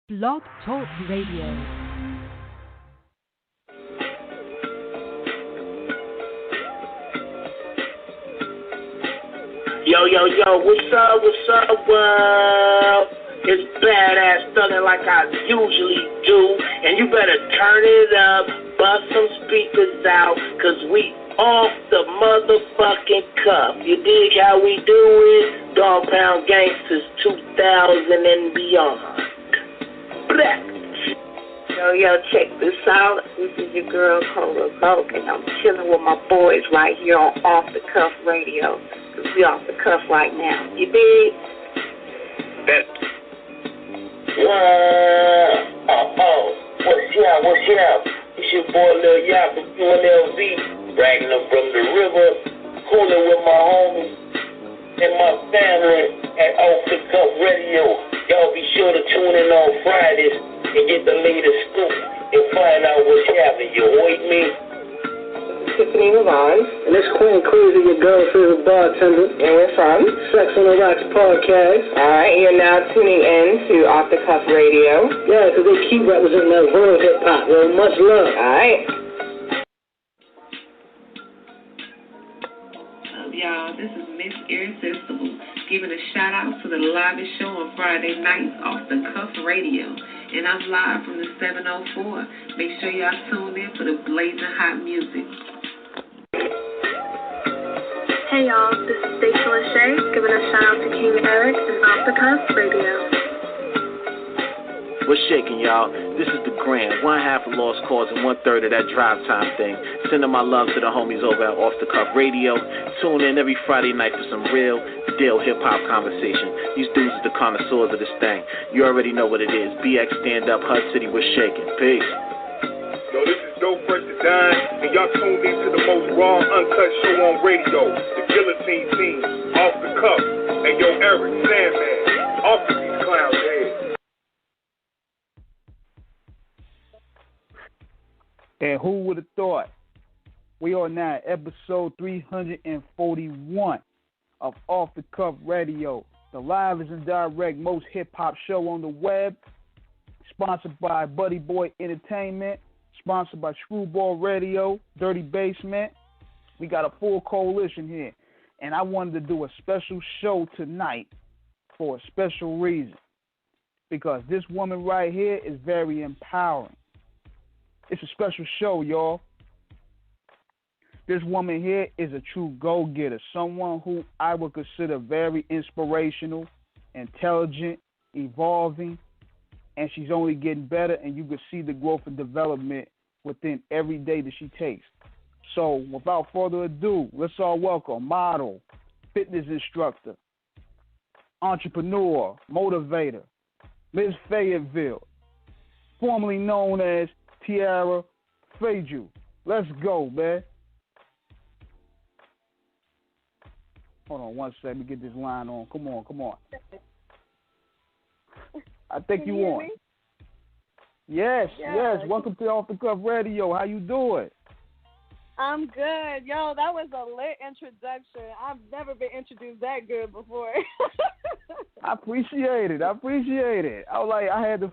Blog Talk Radio. Yo, what's up, world? It's badass thugging like I usually do, and you better turn it up, bust some speakers out, cause we off the motherfucking cuff. You dig how we do it? Dog Pound Gangsters 2000 and beyond. Blah. Yo, check this out. This is your girl, Cola Vogue, and I'm chilling with my boys right here on Off the Cuff Radio. Cause we off the cuff right now. You dig? That. What's up? It's your boy Lil Yap from UNLV, bragging up from the river, cooling with my homies and my family at Off the Cuff Radio. Y'all be sure to tune in on Fridays and get the latest scoop and find out what's happening. You heard me? Tiffany Lavon. And it's Queen Crazy, your girl's favorite bartender. And we're from Sex on the Rocks podcast. Alright, you're now tuning in to Off the Cuff Radio. Yeah, because they keep representing that real hip-hop, yo. Much love. Alright. Y'all, this is Miss Irresistible, giving a shout out to the livest show on Friday nights Off the Cuff Radio. And I'm live from the 704. Make sure y'all tune in for the blazing hot music. Hey y'all, this is Stacey Lachey, giving a shout out to King Eric and Off the Cuff Radio. What's shaking, y'all? This is the Grand, one half of Lost Cause and 1/3 of that Drive Time thing. Sending my love to the homies over at Off the Cuff Radio. Tune in every Friday night for some real deal hip-hop conversation. These dudes are the connoisseurs of this thing. You already know what it is. BX Stand Up, Hud City, we're shaking. Peace. Yo, this is Dope Fresh to Dine, and y'all tuned in to the most raw, uncut show on radio, the Guillotine Team, Off the Cuff, and yo, Eric, Sandman, off of these clowns' heads. And who would have thought? We are now at episode 341 of Off the Cuff Radio, the livest and direct most hip-hop show on the web, sponsored by Buddy Boy Entertainment, sponsored by Screwball Radio, Dirty Basement. We got a full coalition here, and I wanted to do a special show tonight for a special reason, because this woman right here is very empowering. It's a special show, y'all. This woman here is a true go-getter, someone who I would consider very inspirational, intelligent, evolving, and she's only getting better, and you can see the growth and development within every day that she takes. So, without further ado, let's all welcome model, fitness instructor, entrepreneur, motivator, Miss Fayetteville, formerly known as TIARA FEYJOO. Let's go, man. Hold on one second. Let me get this line on. Come on. I think you on. Me? Yes. Welcome to Off the Cuff Radio. How you doing? I'm good. Yo, that was a lit introduction. I've never been introduced that good before. I appreciate it. I was like, I had to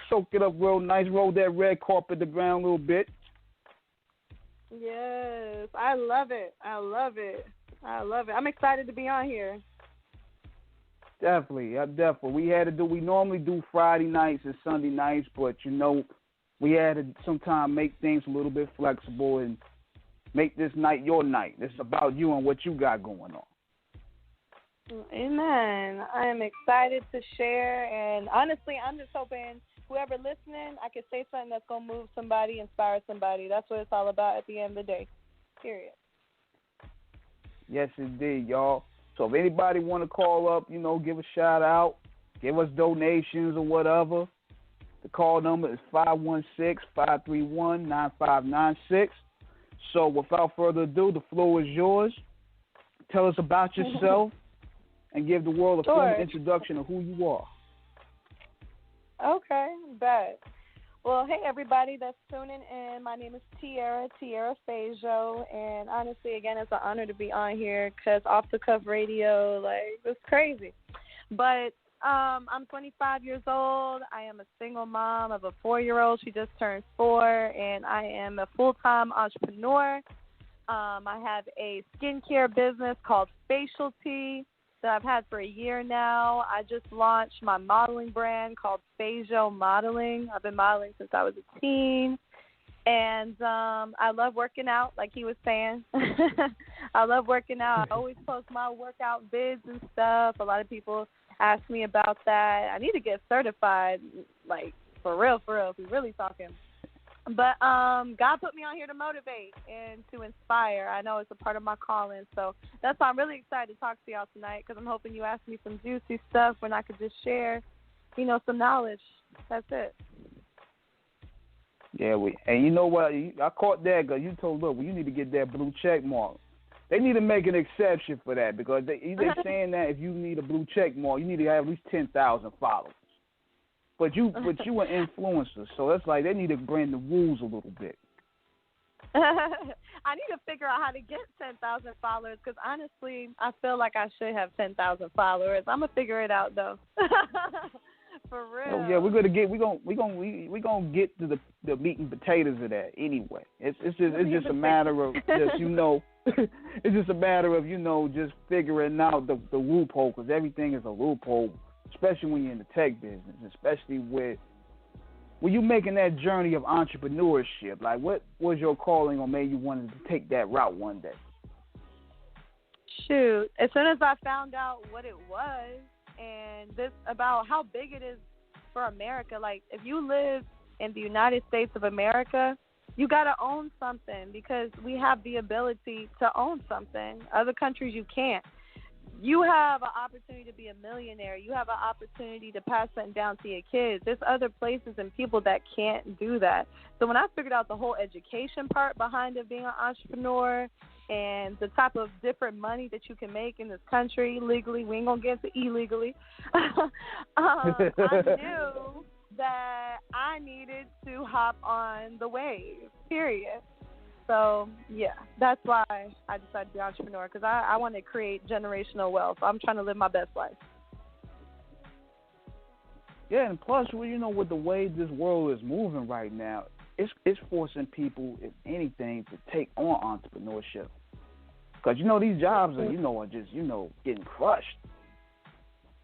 soak it up real nice, roll that red carpet the ground a little bit. Yes, I love it. I'm excited to be on here. Definitely. We normally do Friday nights and Sunday nights, but we had to sometimes make things a little bit flexible and make this night your night. It's about you and what you got going on. Amen. I am excited to share, and honestly, I'm just hoping whoever listening, I can say something that's going to move somebody, inspire somebody. That's what it's all about at the end of the day, period. Yes, indeed, y'all. So if anybody want to call up, give a shout out, give us donations or whatever, the call number is 516-531-9596. So without further ado, the floor is yours. Tell us about yourself and give the world a full introduction of who you are. Okay, bet. Well, hey, everybody that's tuning in. My name is TIARA Feyyoo, and honestly, again, it's an honor to be on here because Off the Cuff Radio, it's crazy. But I'm 25 years old. I am a single mom of a 4-year-old. She just turned 4, and I am a full-time entrepreneur. I have a skincare business called Facialty that I've had for a year now. I just launched my modeling brand called FEYJOO Modeling. I've been modeling since I was a teen. And I love working out, like he was saying. I love working out. I always post my workout vids and stuff. A lot of people ask me about that. I need to get certified, like, for real, if we're really talking. But God put me on here to motivate and to inspire. I know it's a part of my calling. So that's why I'm really excited to talk to y'all tonight, because I'm hoping you ask me some juicy stuff when I could just share, some knowledge. That's it. Yeah, and you know what? I caught that because you told, look, you need to get that blue check mark. They need to make an exception for that, because they're saying that if you need a blue check mark, you need to have at least 10,000 followers. But you an influencer, so that's like they need to bring the rules a little bit. I need to figure out how to get 10,000 followers, because honestly, I feel like I should have 10,000 followers. I'm gonna figure it out though. For real. Oh yeah, we're gonna get to the meat and potatoes of that anyway. It's just a matter of just it's just a matter of just figuring out the loophole, because everything is a loophole, especially when you're in the tech business, especially when you're making that journey of entrepreneurship. Like, what was your calling, or made you wanted to take that route one day? Shoot, as soon as I found out what it was, and this about how big it is for America. Like, if you live in the United States of America, you got to own something, because we have the ability to own something. Other countries, you can't. You have an opportunity to be a millionaire. You have an opportunity to pass something down to your kids. There's other places and people that can't do that. So when I figured out the whole education part behind it, being an entrepreneur, and the type of different money that you can make in this country legally, we ain't going to get into illegally, I knew that I needed to hop on the wave, period. So, yeah, that's why I decided to be an entrepreneur, because I want to create generational wealth. I'm trying to live my best life. Yeah, and plus, with the way this world is moving right now, it's forcing people, if anything, to take on entrepreneurship. Because, these jobs are just, getting crushed.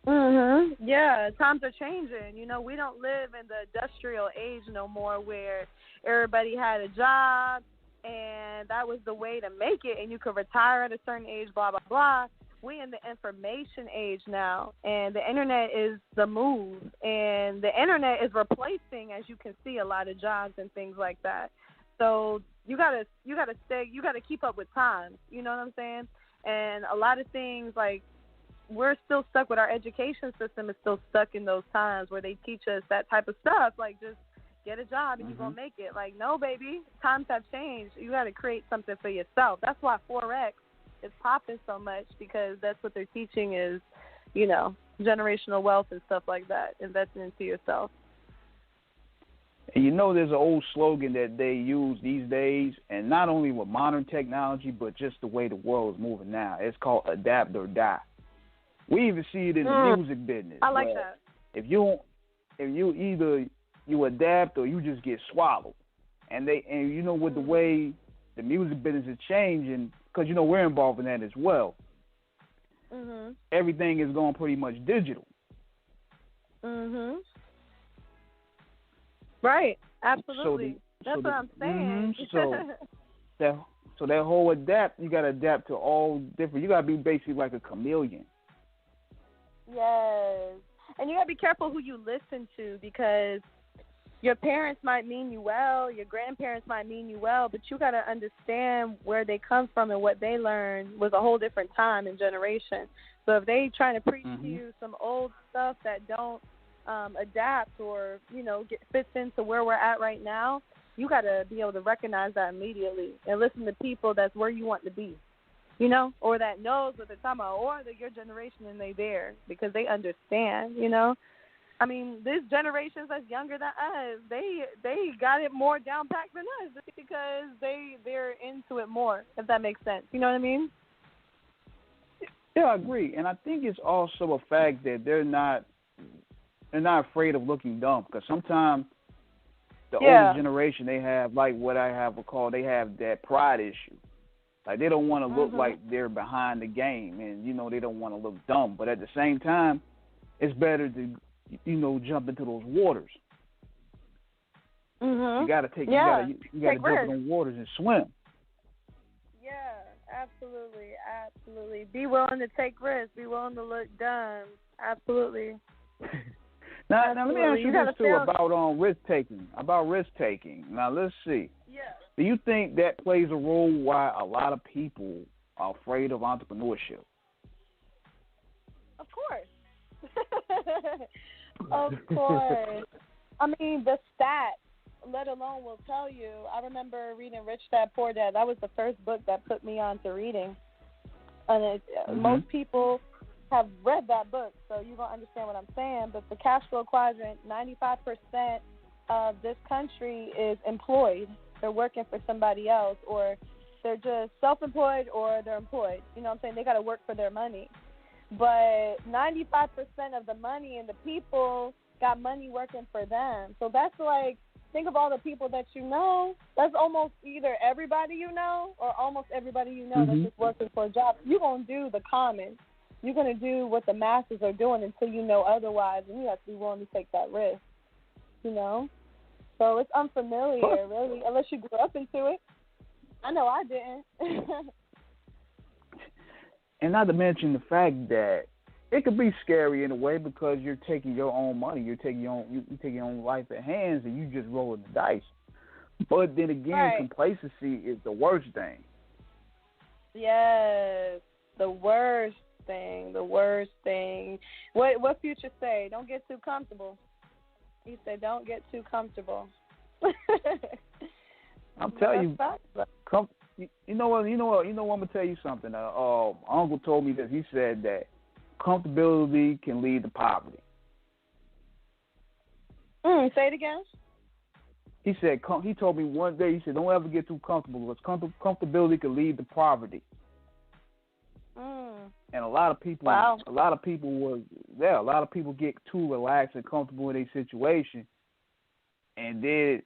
Yeah, times are changing. We don't live in the industrial age no more, where everybody had a job and that was the way to make it, and you could retire at a certain age, blah, blah, blah. We in the information age now, and the internet is the move, and the internet is replacing, as you can see, a lot of jobs and things like that. So you gotta keep up with times. You know what I'm saying? And a lot of things, like, we're still stuck with our education system is still stuck in those times where they teach us that type of stuff, like just get a job and you're going to make it. Like, no, baby, times have changed. You got to create something for yourself. That's why Forex is popping so much, because that's what they're teaching is, generational wealth and stuff like that, investing into yourself. And there's an old slogan that they use these days, and not only with modern technology, but just the way the world is moving now. It's called adapt or die. We even see it in the music business. I like that. If you either you adapt or you just get swallowed. And with the way the music business is changing, because we're involved in that as well. Everything is going pretty much digital. Right. Absolutely. That's what I'm saying. So that whole adapt, you got to adapt to all different. You got to be basically like a chameleon. Yes. And you got to be careful who you listen to, because your parents might mean you well, your grandparents might mean you well, but you got to understand where they come from, and what they learned was a whole different time and generation. So if they trying to preach to you some old stuff that don't adapt or, fits into where we're at right now, you got to be able to recognize that immediately and listen to people that's where you want to be, or that knows what they're talking about, or that your generation and they there because they understand, I mean, this generation that's younger than us, they got it more down packed than us because they're into it more, if that makes sense. You know what I mean? Yeah, I agree. And I think it's also a fact that they're not they're not afraid of looking dumb, because sometimes the older generation, they have, like what I have called, they have that pride issue. Like, they don't want to look like they're behind the game, and, you know, they don't want to look dumb. But at the same time, it's better to, you know, jump into those waters. You got to take, you got to jump in those waters and swim. Yeah, absolutely. Be willing to take risks. Be willing to look dumb. Absolutely. Now, let me ask you this, too, about risk-taking. Now, let's see. Yeah. Do you think that plays a role why a lot of people are afraid of entrepreneurship? Of course. Of course. I mean, the stats, let alone, will tell you. I remember reading Rich Dad, Poor Dad. That was the first book that put me on to reading. And most people have read that book, so you're going to understand what I'm saying. But the cash flow quadrant, 95% of this country is employed. They're working for somebody else, or they're just self-employed, or they're employed. You know what I'm saying? They got to work for their money. But 95% of the money and the people got money working for them. So that's like, think of all the people that you know. That's almost either everybody you know or almost everybody you know that's just working for a job. You're going to do the common. You're going to do what the masses are doing until you know otherwise, and you have to be willing to take that risk, you know? So it's unfamiliar, really, unless you grew up into it. I know I didn't. And not to mention the fact that it could be scary in a way, because you're taking your own money, you're taking your own life at hands, and you just rolling the dice. But then again, complacency is the worst thing. Yes, the worst thing. What Future say? Don't get too comfortable. He said, "Don't get too comfortable." I'm telling you, you know what? I'm gonna tell you something. Uncle told me this. He said that comfortability can lead to poverty. Say it again. He said he told me one day. He said, "Don't ever get too comfortable, because comfortability can lead to poverty." And a lot of people, a lot of people get too relaxed and comfortable in their situation, and then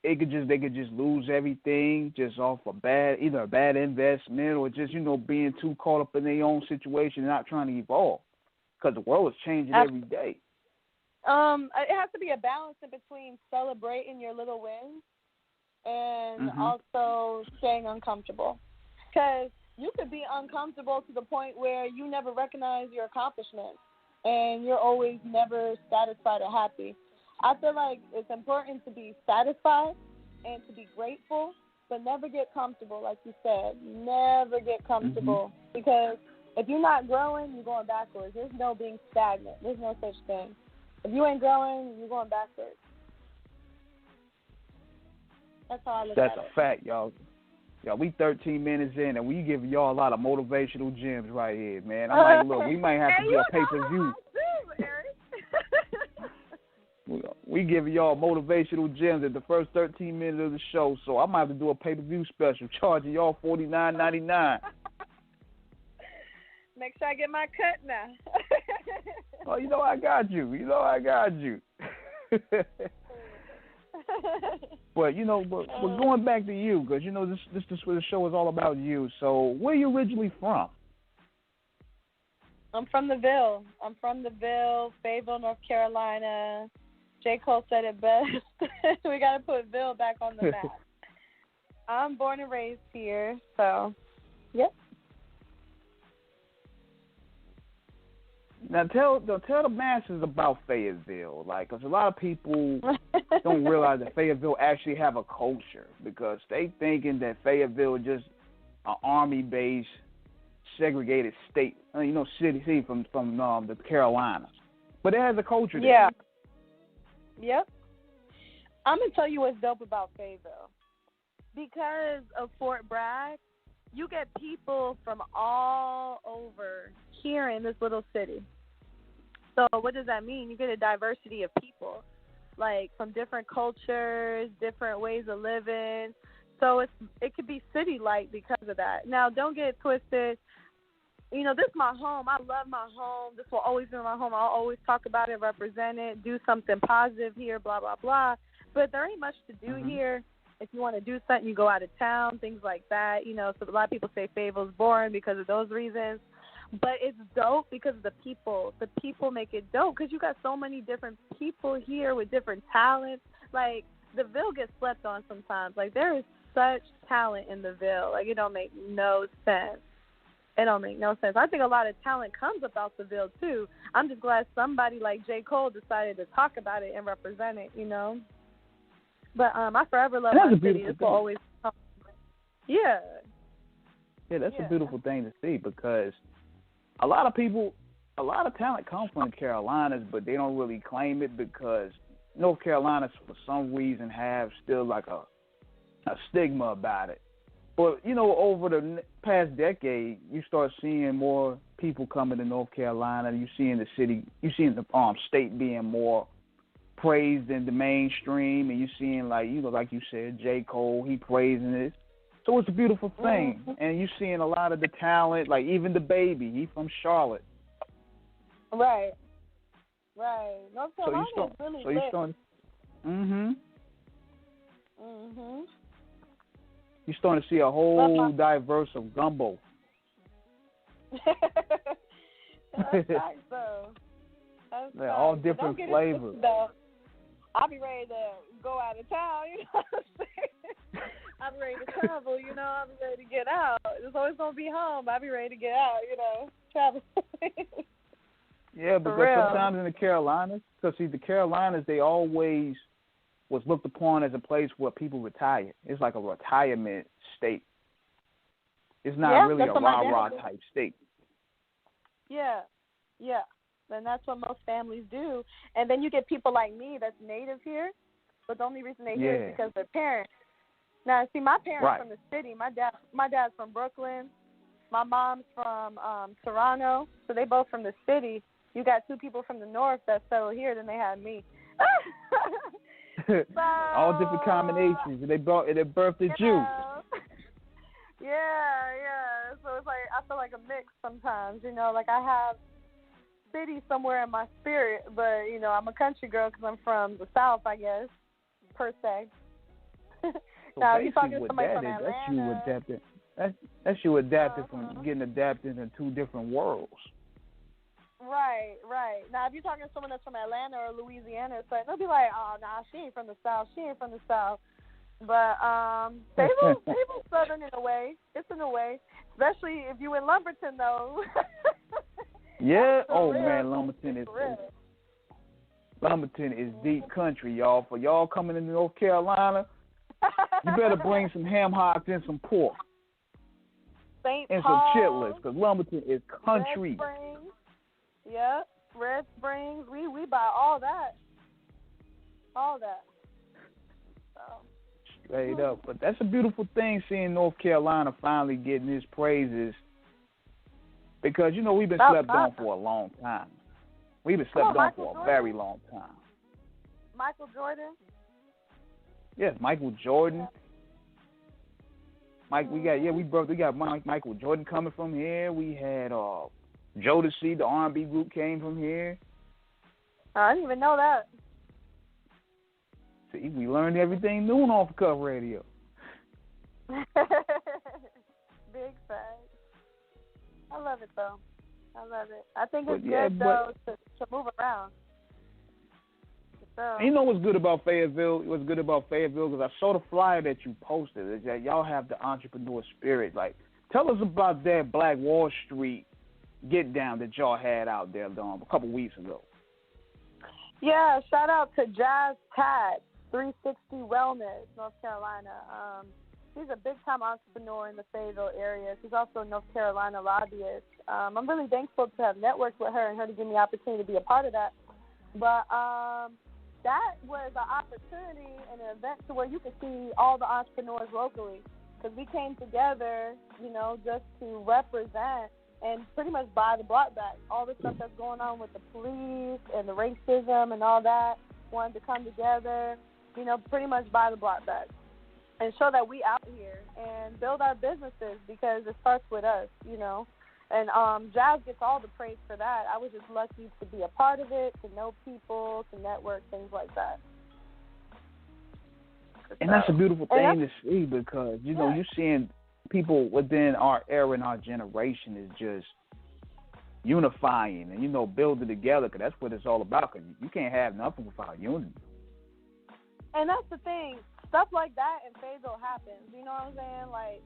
they could just lose everything just off either a bad investment, or just, you know, being too caught up in their own situation and not trying to evolve, because the world is changing every day. It has to be a balance in between celebrating your little wins and also staying uncomfortable, because you could be uncomfortable to the point where you never recognize your accomplishments, and you're always never satisfied or happy. I feel like it's important to be satisfied and to be grateful, but never get comfortable, like you said. Never get comfortable, because if you're not growing, you're going backwards. There's no being stagnant. There's no such thing. If you ain't growing, you're going backwards. That's how I look at it. That's a fact, y'all. Yeah, we 13 minutes in, and we giving y'all a lot of motivational gems right here, man. I'm like, look, we might have to do a pay-per-view. We giving y'all motivational gems at the first 13 minutes of the show, so I might have to do a pay-per-view special, charging y'all $49.99. Make sure I get my cut now. Oh, you know I got you. But going back to you, because this the show is all about you. So where are you originally from? I'm from the Ville, Fayetteville, North Carolina. J. Cole said it best. We got to put Ville back on the map. I'm born and raised here, so yep. Now tell the masses about Fayetteville, because a lot of people don't realize that Fayetteville actually have a culture, because they thinking that Fayetteville is just an army-based, segregated state, city from the Carolinas, but it has a culture there. Yeah. Yep. I'm gonna tell you what's dope about Fayetteville. Because of Fort Bragg, you get people from all over here in this little city. So what does that mean? You get a diversity of people, like from different cultures, different ways of living. So it could be city-like because of that. Now, don't get it twisted. this is my home. I love my home. This will always be my home. I'll always talk about it, represent it, do something positive here, blah, blah, blah. But there ain't much to do here. If you want to do something, you go out of town, things like that. So a lot of people say Fayetteville's boring because of those reasons. But it's dope because of the people. The people make it dope because you got so many different people here with different talents. Like, the Ville gets slept on sometimes. Like, there is such talent in the Ville. Like, it don't make no sense. It don't make no sense. I think a lot of talent comes about the Ville, too. I'm just glad somebody like J. Cole decided to talk about it and represent it, But I forever love my city. This will always come. Yeah. Yeah, that's a beautiful thing to see because a lot of talent comes from the Carolinas, but they don't really claim it because North Carolina, for some reason, have still like a stigma about it. But, over the past decade, you start seeing more people coming to North Carolina. You seeing the state being more praised in the mainstream, and you seeing like you said, J. Cole, he praising it. So it's a beautiful thing, and you seeing a lot of the talent, like even the baby, he from Charlotte. Right. North Carolina is really lit. You're starting to see a whole diverse of gumbo. That's nice, though. Yeah, all different flavors. I'll be ready to go out of town, what I'm saying? I'll be ready to travel, I'll be ready to get out. It's always going to be home. I'll be ready to get out, travel. Yeah, because sometimes in the Carolinas, the Carolinas, they always was looked upon as a place where people retire. It's like a retirement state. It's not really a rah-rah type state. Yeah. And that's what most families do. And then you get people like me that's native here, but the only reason they're here is because their parents. Now, see, my parents are from the city. My dad's from Brooklyn. My mom's from Toronto, so they both from the city. You got two people from the north that settled here, then they had me. All different combinations, and they birthed a Jew. Yeah. So it's like I feel like a mix sometimes, like I have city somewhere in my spirit, but I'm a country girl because I'm from the South, I guess, per se. So now, if you're talking to somebody from Atlanta, that's you adapted from getting adapted in two different worlds. Right. Now, if you're talking to someone that's from Atlanta or Louisiana, they'll be like, "Oh, nah, she ain't from the South. But Fayetteville's Southern in a way. It's in a way, especially if you in Lumberton, though. Yeah. Oh man, Lumberton is deep country, y'all. For y'all coming into North Carolina, you better bring some ham hocks and some pork and some chitlins, because Lumberton is country. Red Springs. Yep, Red Springs. We buy all that. So. Straight up, but that's a beautiful thing seeing North Carolina finally getting his praises. Because, we've been slept on for a long time. We've been slept on for a very long time. Michael Jordan? Yes, Michael Jordan. We got Michael Jordan coming from here. We had Jodeci, the R&B group, came from here. I didn't even know that. See, we learned everything new on Off the Cuff Radio. Big facts. I love it, though. I think it's good, though, to move around. So. You know what's good about Fayetteville? Because I saw the flyer that you posted. Is that y'all have the entrepreneur spirit. Like, tell us about that Black Wall Street get down that y'all had out there a couple weeks ago. Yeah, shout out to Jazz Tat, 360 Wellness, North Carolina. She's a big-time entrepreneur in the Fayetteville area. She's also a North Carolina lobbyist. I'm really thankful to have networked with her and her to give me the opportunity to be a part of that. But that was an opportunity and an event to where you could see all the entrepreneurs locally, because we came together, just to represent and pretty much buy the block back. All the stuff that's going on with the police and the racism and all that, wanted to come together, pretty much buy the block back. And show that we out here and build our businesses, because it starts with us, And Jazz gets all the praise for that. I was just lucky to be a part of it, to know people, to network, things like that. And that's a beautiful thing to see because, you know, you're seeing people within our era and our generation is just unifying and, you know, building together because that's what it's all about. Because you can't have nothing without unity. And that's the thing. Stuff like that in Fayetteville happens. You know what I'm saying? Like,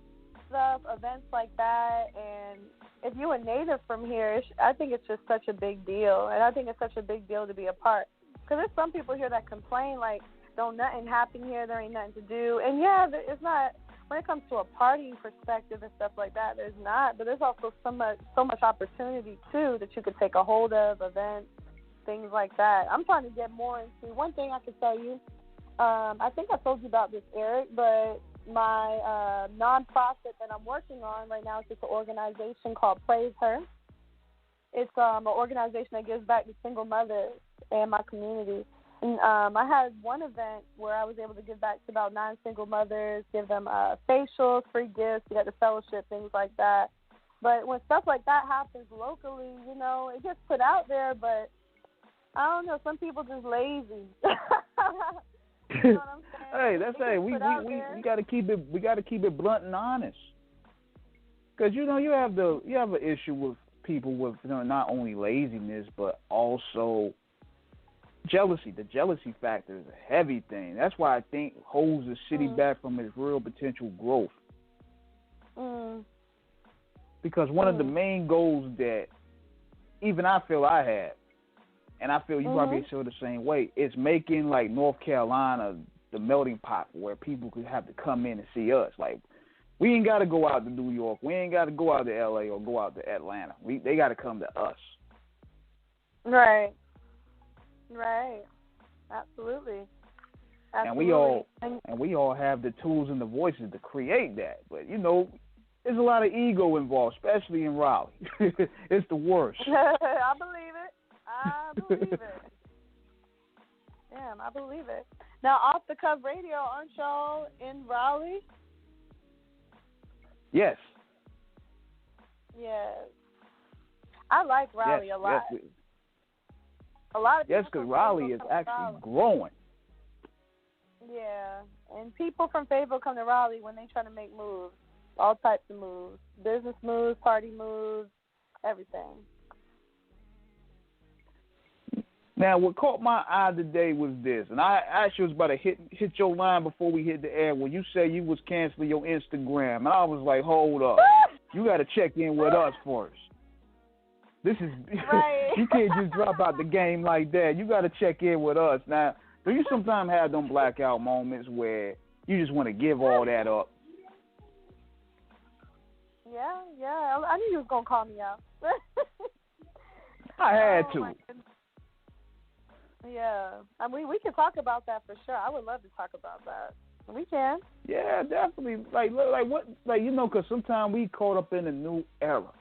events like that. And if you're a native from here, I think it's just such a big deal. And I think it's such a big deal to be a part. Because there's some people here that complain, like, don't nothing happen here, there ain't nothing to do. And, yeah, it's not, when it comes to a partying perspective and stuff like that, there's not. But there's also so much opportunity, too, that you could take a hold of, events, things like that. I'm trying to get more into, one thing I can tell you, I think I told you about this, Eric, but my nonprofit that I'm working on right now is just an organization called Praise Her. It's an organization that gives back to single mothers and my community. And I had one event where I was able to give back to about 9 single mothers, give them facials, free gifts, we got the fellowship, things like that. But when stuff like that happens locally, you know, it gets put out there, but I don't know, some people just lazy. You know what I'm saying? We got to keep it blunt and honest. Because you know you have an issue with people with, you know, not only laziness but also jealousy. The jealousy factor is a heavy thing. That's why I think holds the city back from its real potential growth. Because one of the main goals that even I feel I had, and I feel you probably feel the same way, is making like North Carolina the melting pot where people could have to come in and see us. Like, we ain't got to go out to New York. We ain't got to go out to L.A. or go out to Atlanta. They got to come to us. Right. Absolutely. And we all have the tools and the voices to create that. But, you know, there's a lot of ego involved, especially in Raleigh. It's the worst. I believe it. Damn, I believe it. Now, Off the Cuff Radio, aren't y'all in Raleigh? Yes. Yes. I like Raleigh a lot. Yes, a lot of people. Yes, because Raleigh is actually growing. Yeah, and people from Fayetteville come to Raleigh when they try to make moves, all types of moves, business moves, party moves, everything. Now, what caught my eye today was this, and I actually was about to hit your line before we hit the air when you say you was canceling your Instagram, and I was like, hold up, you got to check in with us first. This is right. You can't just drop out the game like that. You got to check in with us. Now, do you sometimes have them blackout moments where you just want to give all that up? Yeah. I knew you was gonna call me out. I had to. Yeah, I mean, we can talk about that for sure. I would love to talk about that. We can. Yeah, definitely. Like what? Like, you know, because sometimes we caught up in a new era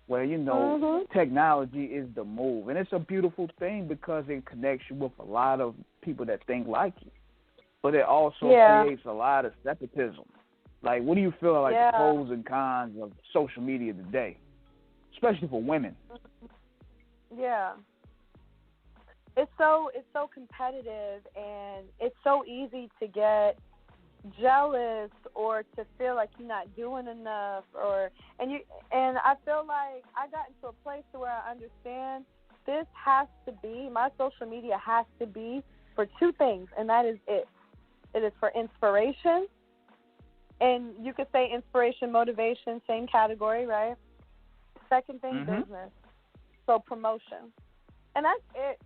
where, you know, technology is the move, and it's a beautiful thing because it connects you with a lot of people that think like you. But it also creates a lot of skepticism. Like, what do you feel like the pros and cons of social media today, especially for women? Yeah. It's so competitive, and it's so easy to get jealous or to feel like you're not doing enough, and I feel like I got into a place to where I understand this has to be, my social media has to be for 2 things, and that is it. It is for inspiration, and you could say inspiration, motivation, same category, right? Second thing, business. So promotion. And that's it.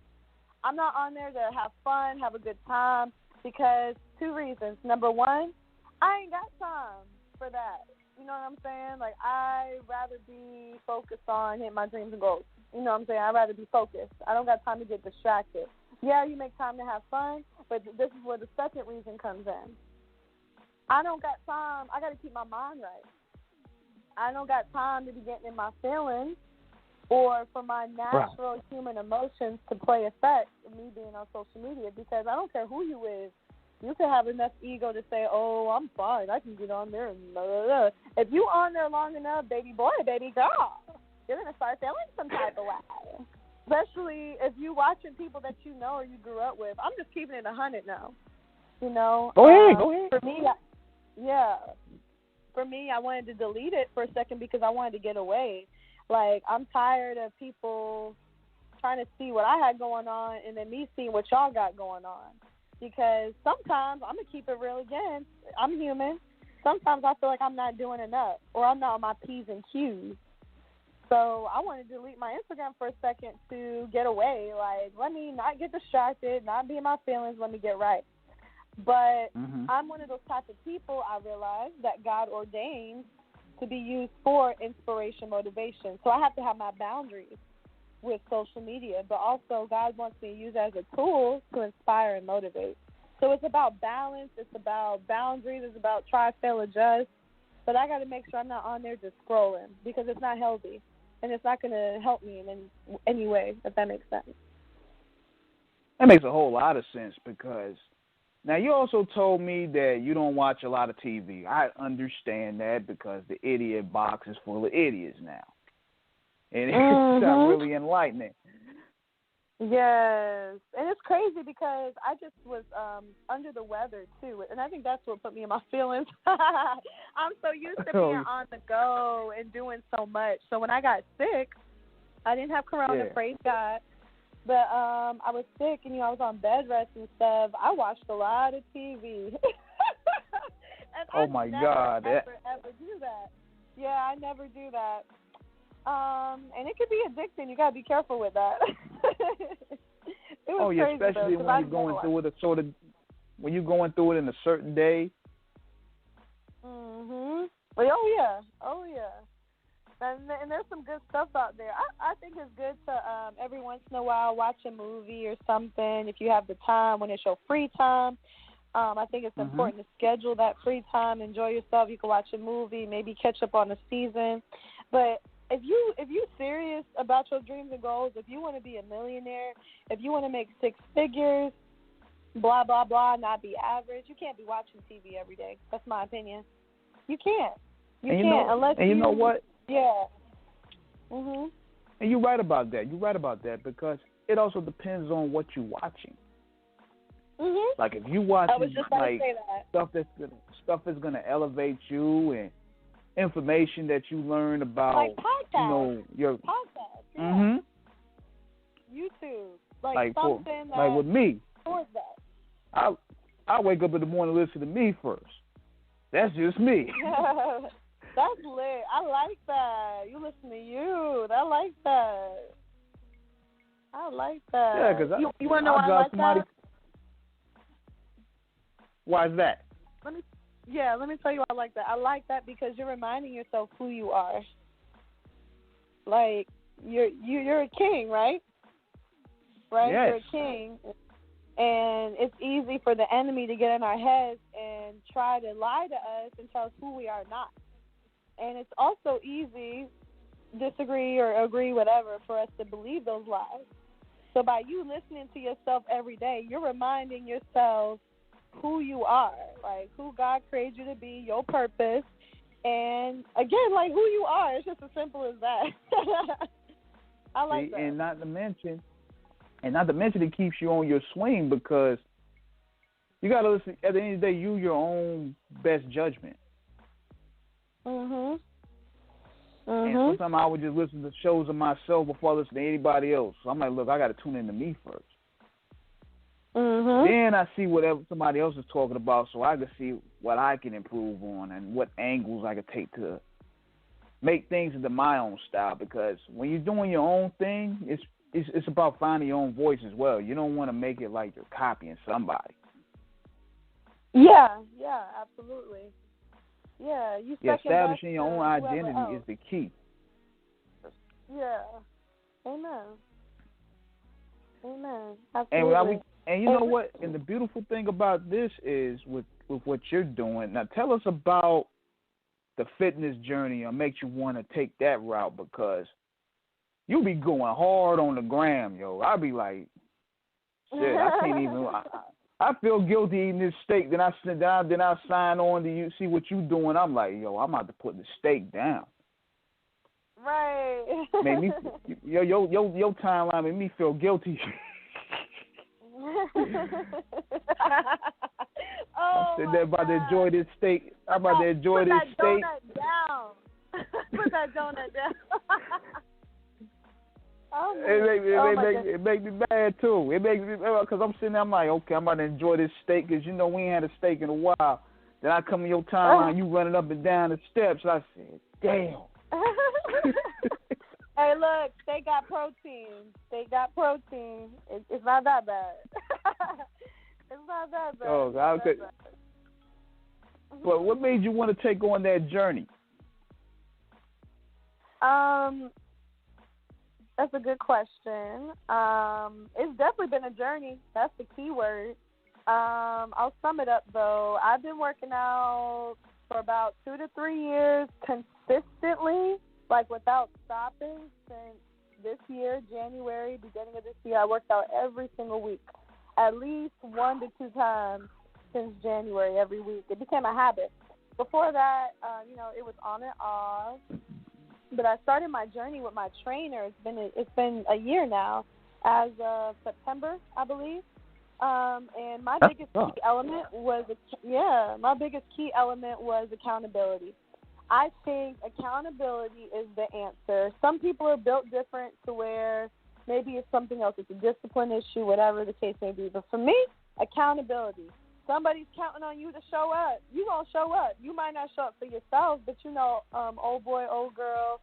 I'm not on there to have fun, have a good time, because 2 reasons. Number 1, I ain't got time for that. You know what I'm saying? Like, I'd rather be focused on hitting my dreams and goals. You know what I'm saying? I'd rather be focused. I don't got time to get distracted. Yeah, you make time to have fun, but this is where the second reason comes in. I don't got time. I got to keep my mind right. I don't got time to be getting in my feelings, or for my natural human emotions to play effect of me being on social media, because I don't care who you is. You can have enough ego to say, oh, I'm fine, I can get on there and blah, blah, blah. If you on there long enough, baby boy, baby girl, you're going to start feeling some type of way. Especially if you're watching people that you know or you grew up with. I'm just keeping it 100 now. You know? Go ahead. For me, For me, I wanted to delete it for a second because I wanted to get away. Like, I'm tired of people trying to see what I had going on and then me seeing what y'all got going on. Because sometimes, I'm going to keep it real again, I'm human. Sometimes I feel like I'm not doing enough or I'm not on my P's and Q's. So I want to delete my Instagram for a second to get away. Like, let me not get distracted, not be in my feelings, let me get right. But I'm one of those type of people, I realize, that God ordained to be used for inspiration, motivation. So I have to have my boundaries with social media. But also God wants me to use it as a tool to inspire and motivate. So it's about balance. It's about boundaries. It's about try, fail, adjust. But I got to make sure I'm not on there just scrolling because it's not healthy. And it's not going to help me in any way, if that makes sense. That makes a whole lot of sense because now you also told me that you don't watch a lot of TV. I understand that because the idiot box is full of idiots now. And it's not really enlightening. Yes. And it's crazy because I just was under the weather, too. And I think that's what put me in my feelings. I'm so used to being on the go and doing so much. So when I got sick, I didn't have corona, praise God. But I was sick and, I was on bed rest and stuff. I watched a lot of TV. And I never, ever do that. Yeah, I never do that. And it could be addicting. You got to be careful with that. Crazy, especially though, when you're going through it when you're going through it in a certain day. Oh yeah. And there's some good stuff out there. I think it's good to every once in a while watch a movie or something if you have the time when it's your free time. I think it's important to schedule that free time, enjoy yourself. You can watch a movie, maybe catch up on a season. But if you're serious about your dreams and goals, if you want to be a millionaire, if you want to make six figures, blah, blah, blah, not be average, you can't be watching TV every day. That's my opinion. You can't. You can't. You know what? Yeah. And you're right about that. You're right about that because it also depends on what you're watching. Like if you watching like stuff that's gonna elevate you and information that you learn about, like podcasts. Your podcasts. YouTube, like something like with me. Towards that. I wake up in the morning and listen to me first. That's just me. That's lit. I like that. You listen to you. I like that. Yeah, because you want to know why I like that? Why is that? Let me tell you why I like that. I like that because you're reminding yourself who you are. Like you're a king, right? Right? Yes. You're a king. And it's easy for the enemy to get in our heads and try to lie to us and tell us who we are not. And it's also easy, disagree or agree, whatever, for us to believe those lies. So by you listening to yourself every day, you're reminding yourself who you are, like who God created you to be, your purpose, and again, like who you are. It's just as simple as that. I like that. And not to mention, it keeps you on your swing because you got to listen. At the end of the day, you your own best judgment. And sometimes I would just listen to shows of myself before I listen to anybody else. So I'm like, look, I got to tune into me first. Then I see whatever somebody else is talking about so I can see what I can improve on and what angles I can take to make things into my own style. Because when you're doing your own thing, it's about finding your own voice as well. You don't want to make it like you're copying somebody. Yeah, absolutely. Yeah, establishing your own identity is the key. Yeah. Amen. Absolutely. And you know what? And the beautiful thing about this is with what you're doing. Now, tell us about the fitness journey or makes you want to take that route because you be going hard on the gram, yo. I be like, shit, I can't even. I feel guilty eating this steak. Then I sit down. Then I sign on to you, see what you doing. I'm like, yo, I'm about to put the steak down. Right. Made me your timeline made me feel guilty. I'm sitting there about to enjoy this steak. I'm about to enjoy this steak. Put that donut down. It make me mad too. It makes me because I'm sitting there. I'm like, okay, I'm about to enjoy this steak because we ain't had a steak in a while. Then I come in your timeline, you running up and down the steps. I said, damn. Hey, look, they got protein. It's not that bad. It's not that bad. Oh, but what made you want to take on that journey? That's a good question. It's definitely been a journey. That's the key word. I'll sum it up, though. I've been working out for about 2 to 3 years consistently, like without stopping since this year, January, beginning of this year. I worked out every single week, at least 1 to 2 times since January every week. It became a habit. Before that, it was on and off. But I started my journey with my trainer. It's been a year now, as of September, I believe. And my biggest key element was accountability. I think accountability is the answer. Some people are built different to where maybe it's something else. It's a discipline issue, whatever the case may be. But for me, accountability. Somebody's counting on you to show up. You gonna show up. You might not show up for yourself, but old boy, old girl,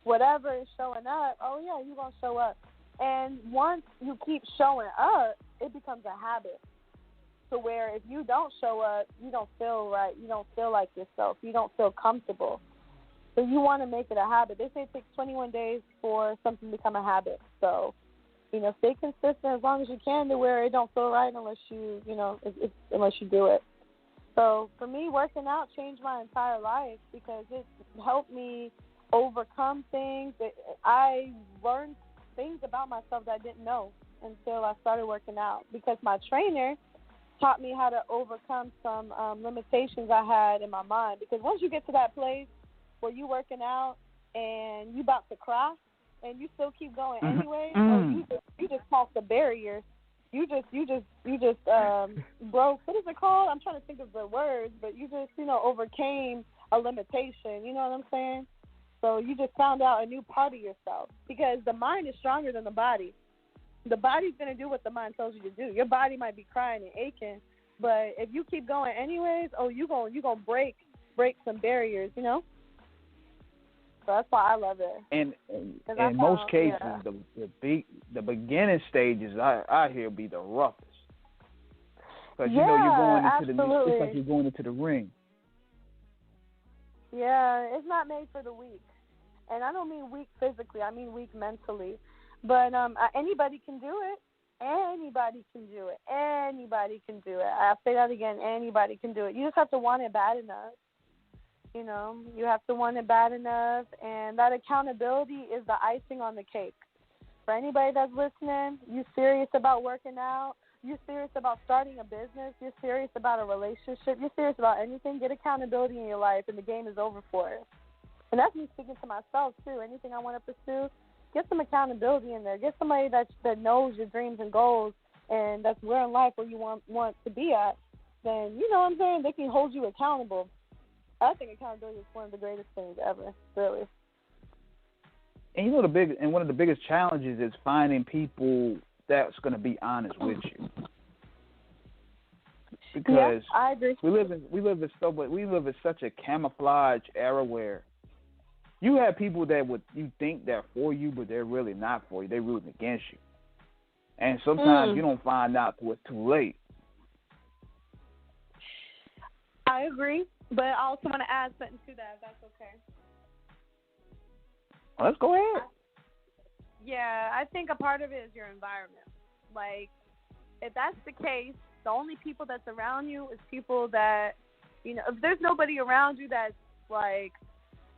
whatever is showing up. Oh yeah, you gonna show up. And once you keep showing up, it becomes a habit. To where if you don't show up, you don't feel right. You don't feel like yourself. You don't feel comfortable. So you want to make it a habit. They say it takes 21 days for something to become a habit. So, stay consistent as long as you can to where it don't feel right unless you do it. So for me, working out changed my entire life because it helped me overcome things. I learned things about myself that I didn't know until I started working out because my trainer taught me how to overcome some limitations I had in my mind. Because once you get to that place where you working out and you about to cry and you still keep going anyway, or you just crossed the barrier. You just broke. What is it called? I'm trying to think of the words, but you just overcame a limitation. You know what I'm saying? So you just found out a new part of yourself because the mind is stronger than the body. The body's going to do what the mind tells you to do. Your body might be crying and aching, but if you keep going anyways, you're going to break some barriers, So that's why I love it. And in most cases, the beginning stages, I hear, be the roughest. Because, you're going into it's like you're going into the ring. Yeah, it's not made for the weak. And I don't mean weak physically. I mean weak mentally. But anybody can do it. Anybody can do it. Anybody can do it. I'll say that again. Anybody can do it. You just have to want it bad enough. You have to want it bad enough. And that accountability is the icing on the cake. For anybody that's listening, you serious about working out, you're serious about starting a business, you're serious about a relationship, you're serious about anything, get accountability in your life, and the game is over for it. And that's me speaking to myself, too. Anything I want to pursue, get some accountability in there. Get somebody that knows your dreams and goals and that's where in life where you want to be at. Then, you know what I'm saying, they can hold you accountable. I think accountability is one of the greatest things ever, really. And one of the biggest challenges is finding people that's going to be honest with you. Because I agree. we live in such a camouflage era where you have people that you think they're for you, but they're really not for you. They're rooting against you. And sometimes you don't find out till it's too late. I agree, but I also want to add something to that, if that's okay. Well, let's go ahead. Yeah, I think a part of it is your environment. Like, if that's the case, the only people that's around you is people that, if there's nobody around you that's like,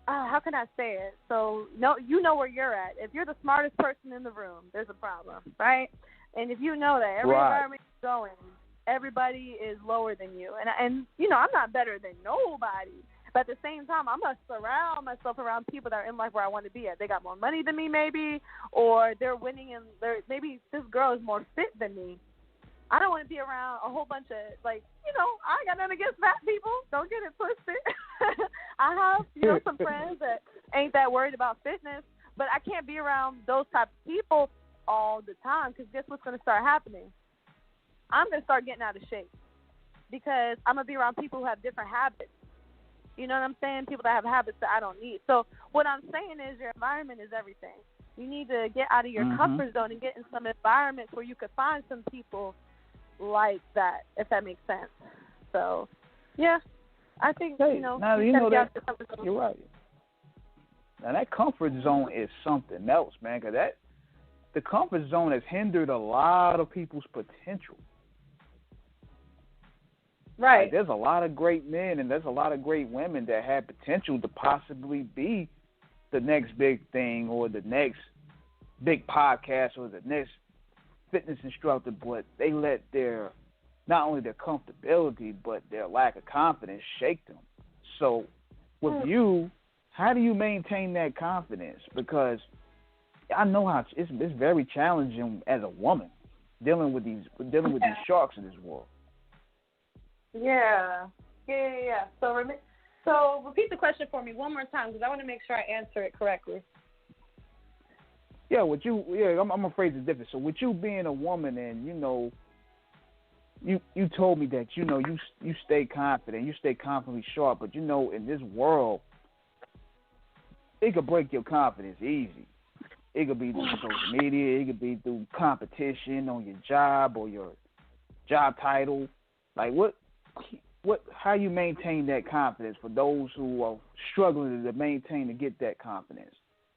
how can I say it? So, no, you know where you're at. If you're the smartest person in the room, there's a problem, right? And if you know that every environment you're going, everybody is lower than you. And I'm not better than nobody. But at the same time, I'm going to surround myself around people that are in life where I want to be at. They got more money than me maybe, or they're winning and maybe this girl is more fit than me. I don't want to be around a whole bunch of, like, I ain't got nothing against fat people. Don't get it twisted. I have, some friends that ain't that worried about fitness, but I can't be around those type of people all the time because guess what's going to start happening? I'm going to start getting out of shape because I'm going to be around people who have different habits. You know what I'm saying? People that have habits that I don't need. So what I'm saying is your environment is everything. You need to get out of your comfort zone and get in some environments where you could find some people like that, if that makes sense. So, yeah, I think, now, that, you're right. Now, that comfort zone is something else, man, because the comfort zone has hindered a lot of people's potential. Right. Like, there's a lot of great men and there's a lot of great women that have potential to possibly be the next big thing or the next big podcast or the next fitness instructor, but they let not only their comfortability, but their lack of confidence shake them. So with you, how do you maintain that confidence? Because I know how it's very challenging as a woman dealing with these sharks in this world. Yeah. So repeat the question for me one more time because I want to make sure I answer it correctly. Yeah, I'm gonna phrase it different. So with you being a woman and you told me that you stay confident, you stay confidently sharp, but in this world it could break your confidence easy. It could be through social media, it could be through competition on your job or your job title. Like how you maintain that confidence for those who are struggling to maintain to get that confidence?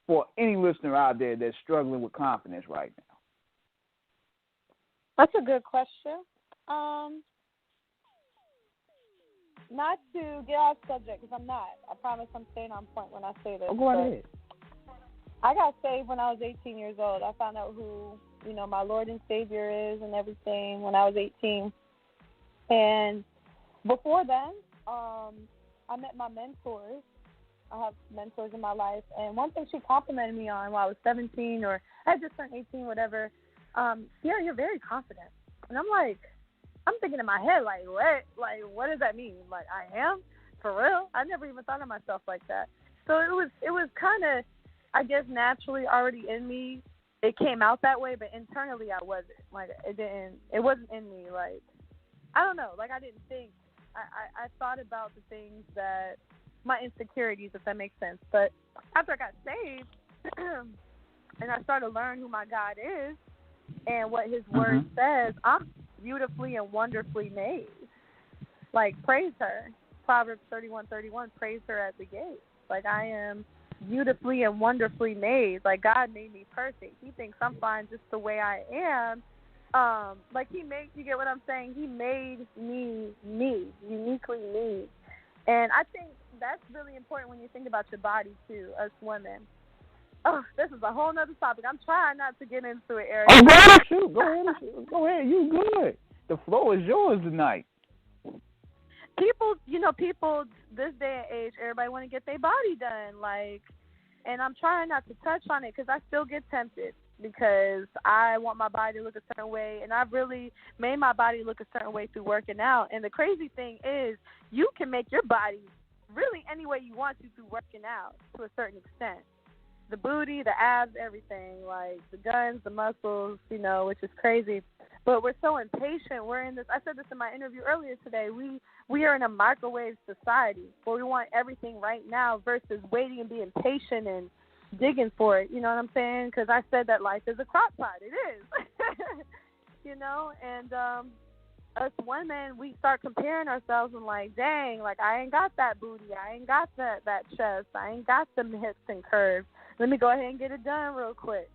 For any listener out there that's struggling with confidence right now? That's a good question. Not to get off subject, because I'm not. I promise I'm staying on point when I say this. Oh, go ahead. I got saved when I was 18 years old. I found out who, my Lord and Savior is and everything when I was 18. And before then, I met my mentors. I have mentors in my life, and one thing she complimented me on while I was 17 or I had just turned 18, whatever, you're very confident. And I'm thinking in my head, what does that mean? Like, I am? For real? I never even thought of myself like that. So it was kind of, I guess, naturally already in me. It came out that way, but internally I wasn't. Like, it wasn't in me. Like, I don't know. Like, I didn't think. I thought about the things that, my insecurities, if that makes sense. But after I got saved and I started to learn who my God is and what his word says, I'm beautifully and wonderfully made. Like, praise her. Proverbs 31:31, praise her at the gate. Like, I am beautifully and wonderfully made. Like, God made me perfect. He thinks I'm fine just the way I am. Like, you get what I'm saying? He made me, uniquely me. And I think that's really important when you think about your body, too, us women. Oh, this is a whole nother topic. I'm trying not to get into it, Eric. Oh, go ahead. You good. The floor is yours tonight. People this day and age, everybody want to get their body done. Like, and I'm trying not to touch on it because I still get tempted because I want my body to look a certain way, and I've really made my body look a certain way through working out. And the crazy thing is you can make your body really any way you want to through working out to a certain extent. The booty, the abs, everything, like the guns, the muscles, which is crazy. But we're so impatient. We're in this. I said this in my interview earlier today. We are in a microwave society where we want everything right now versus waiting and being patient and digging for it. You know what I'm saying? Because I said that life is a crock pot. It is. And us women, we start comparing ourselves and like, dang, like I ain't got that booty. I ain't got that chest. I ain't got them hips and curves. Let me go ahead and get it done real quick.